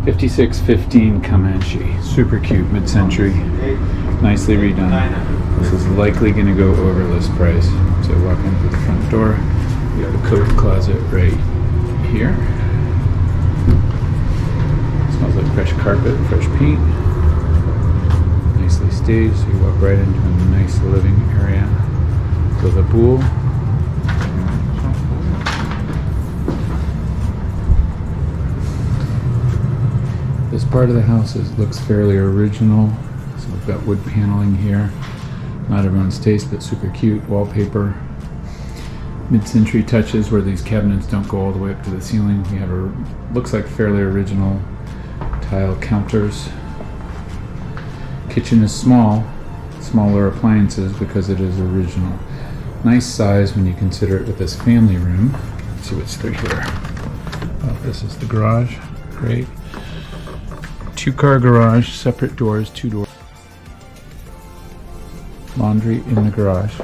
5615 Comanche. Super cute, mid-century. Nicely redone. This is likely going to go over list price. So walk in through the front door. We have a coat closet right here. Smells like fresh carpet, fresh paint. Nicely staged, so you walk right into a nice living area with a pool. This part of the house looks fairly original. So we've got wood paneling here. Not everyone's taste, but super cute. Wallpaper. Mid-century touches where these cabinets don't go all the way up to the ceiling. We have looks like fairly original tile counters. Kitchen is small, smaller appliances because it is original. Nice size when you consider it with this family room. Let's see what's through here. Oh, this is the garage. Great. 2-car garage, separate doors, 2 doors. Laundry in the garage.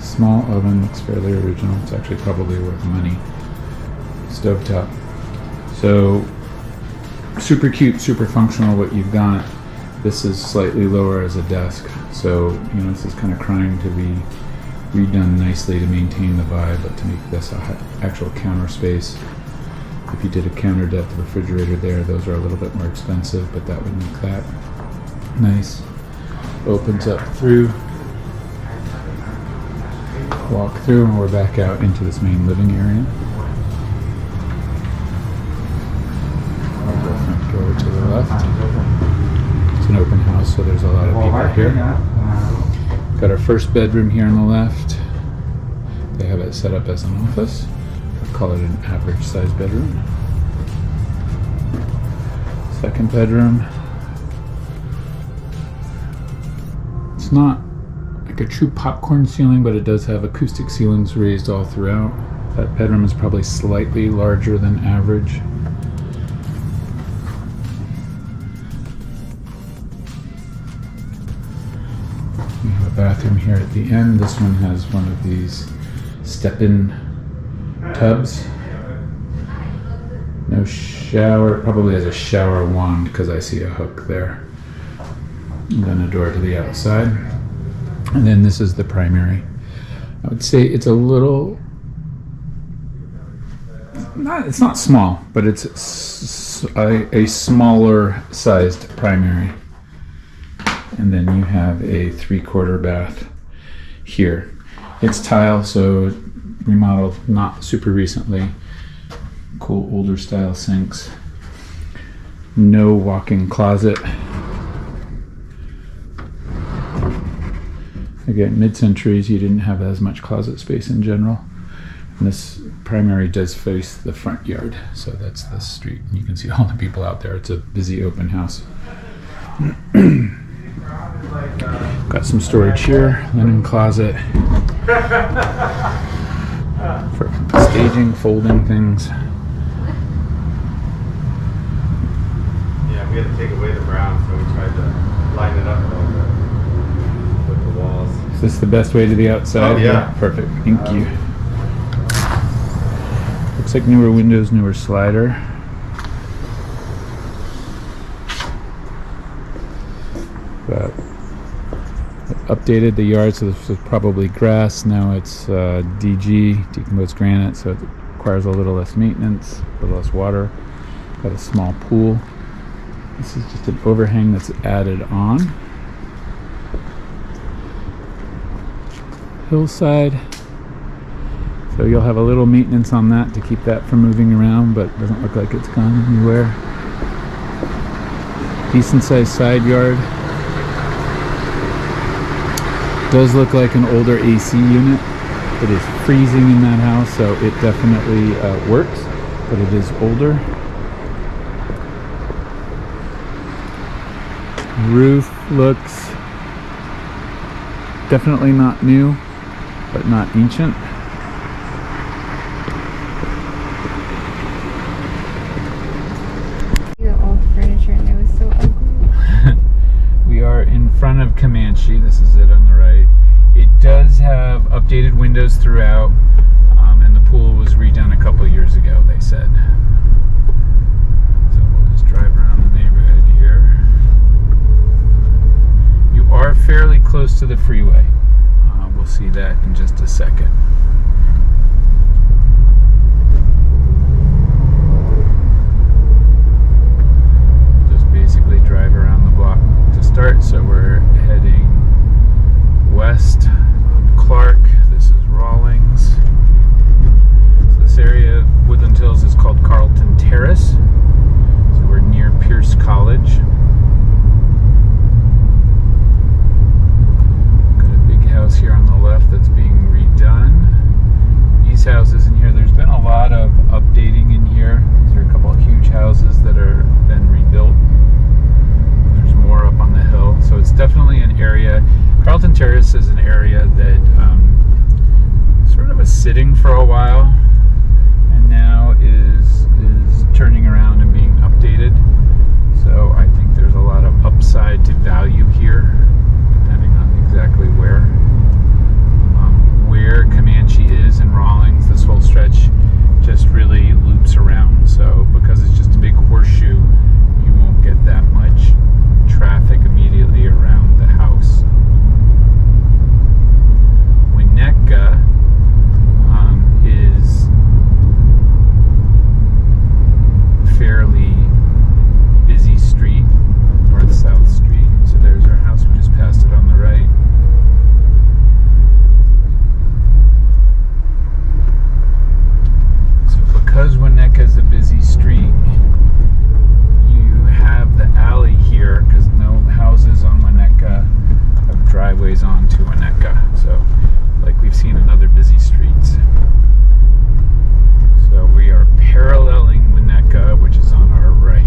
Small oven, looks fairly original. It's actually probably worth money. Stovetop. So, super cute, super functional what you've got. This is slightly lower as a desk. So, you know, this is kind of crying to be redone nicely to maintain the vibe, but to make this a actual counter space. If you did a counter depth refrigerator there, those are a little bit more expensive, but that would make that nice. Opens up through. Walk through and we're back out into this main living area. I'll go front door to the left. It's an open house, so there's a lot of people here. Got our first bedroom here on the left. They have it set up as an office. I'll call it an average size bedroom. Second bedroom. It's not like a true popcorn ceiling, but it does have acoustic ceilings raised all throughout. That bedroom is probably slightly larger than average. We have a bathroom here at the end. This one has one of these step-in tubs. No shower. Probably has a shower wand because I see a hook there. And then a door to the outside. And then this is the primary. I would say it's a little, it's not small, but it's a smaller sized primary. And then you have a 3/4 bath here. It's tile, so remodeled not super recently. Cool older style sinks. No walk-in closet. Again, mid-centuries, you didn't have as much closet space in general. And this primary does face the front yard, so that's the street. You can see all the people out there. It's a busy open house. Got some storage here, linen closet for staging, folding things. Yeah, we had to take away the brown, so we tried to line it up a little bit with the walls. Is this the best way to the outside? Oh, yeah. Perfect. Thank you. Looks like newer windows, newer slider. But updated the yard, so this was probably grass. Now it's DG, decomposed granite, so it requires a little less maintenance, a little less water. Got a small pool. This is just an overhang that's added on. Hillside. So you'll have a little maintenance on that to keep that from moving around, but it doesn't look like it's gone anywhere. Decent sized side yard. Does look like an older AC unit. It is freezing in that house, so it definitely works, but it is older. Roof looks definitely not new, but not ancient. The old furniture and it was so ugly. We are in front of Comanche. This is it on the right. It does have updated windows throughout, and the pool was redone a couple years ago, they said. So we'll just drive around the neighborhood here. You are fairly close to the freeway. We'll see that in just a second. Just basically drive around the block to start. So we're heading west on Clark. This is Rawlings. So this area of Woodland Hills is called Carlton Terrace. So we're near Pierce College. Got a big house here on the left that's being redone. These houses in here, there's been a lot of updating in here. These are a couple of huge houses that are been rebuilt. There's more up on the hill. So it's definitely an area. Carlton Terrace is an area that sort of was sitting for a while and now is turning around and being updated. So I think there's a lot of upside to value here, depending on exactly where Comanche is in Rawlings. This whole stretch just really loops around. So because it's just a big horseshoe, you won't get that much traffic immediately around the house. Winnetka is fairly busy street, north-south street. So there's our house. We just passed it on the right. So because Winnetka is a busy street, you have the alley here because no houses on Winnetka have driveways onto Winnetka. So like we've seen in other busy streets. So we are paralleling Winnetka, which is on our right.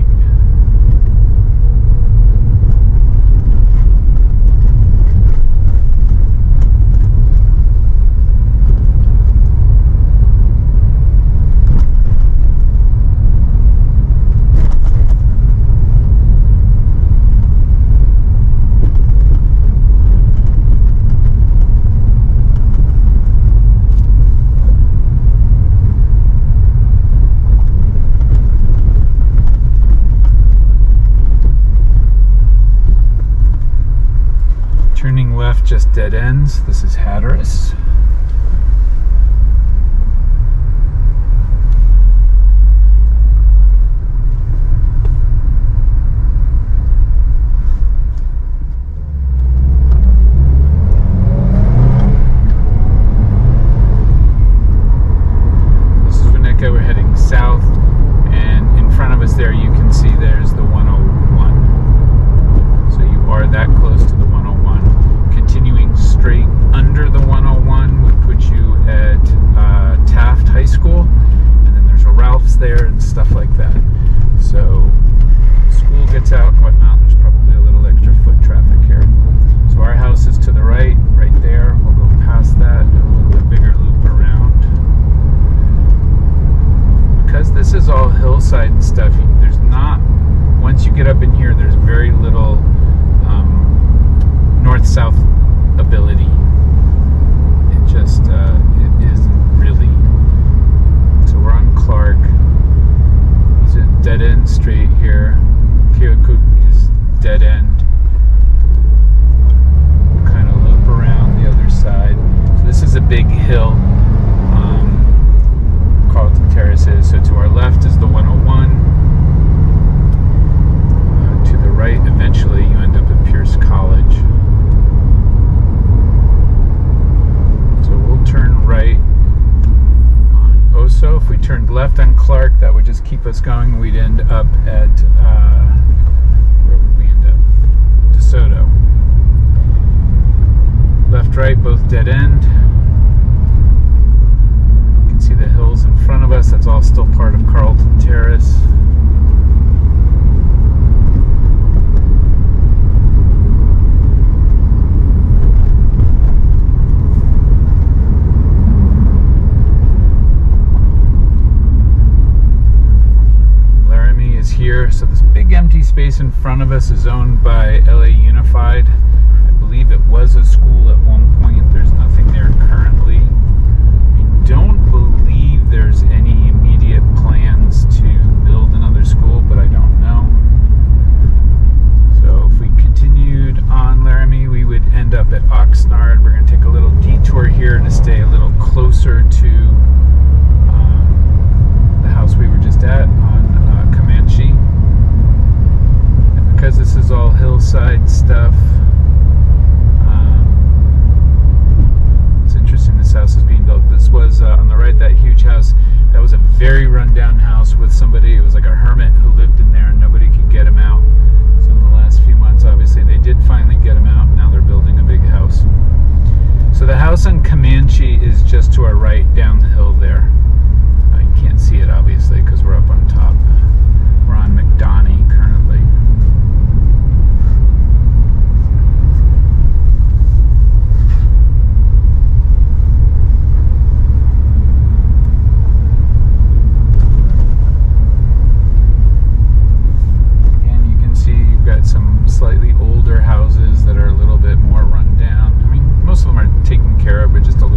Turning left just dead ends. This is Hatteras. This is Winnetka. We're heading south, and in front of us there you can see there's the 101. So you are that close to the 101. Continuing straight under the 101 would put you at Taft High School, and then there's a Ralph's there and stuff like that. So school gets out and whatnot. There's probably a little extra foot traffic here. So our house is to the right there. We'll go past that, do a little bit bigger loop around. Because this is all hillside and stuff, there's not, once you get up in here, there's very little north-south ability. It just it isn't really. So we're on Clark. It's a dead end straight here. Keokuk is dead end. We'll kind of loop around the other side. So this is a big hill. Carlton Terrace is. So to our left is the 101. To the right, eventually you end up at Pierce College. Turn right on Oso. If we turned left on Clark, that would just keep us going. We'd end up at where would we end up? DeSoto. Left, right, both dead end. You can see the hills in front of us. That's all still part of Carlton Terrace. Here, so this big empty space in front of us is owned by LA Unified. I believe it was a school at one point. There's rundown house with somebody. It was like a hermit who lived in there and nobody could get him out. So in the last few months, obviously, they did finally get him out. Now they're building a big house. So the house on Comanche is just to our right down the hill there. You can't see it, obviously, because we're up on top. We're on McDonough currently. Got some slightly older houses that are a little bit more run down. I mean, most of them are taken care of, but just a little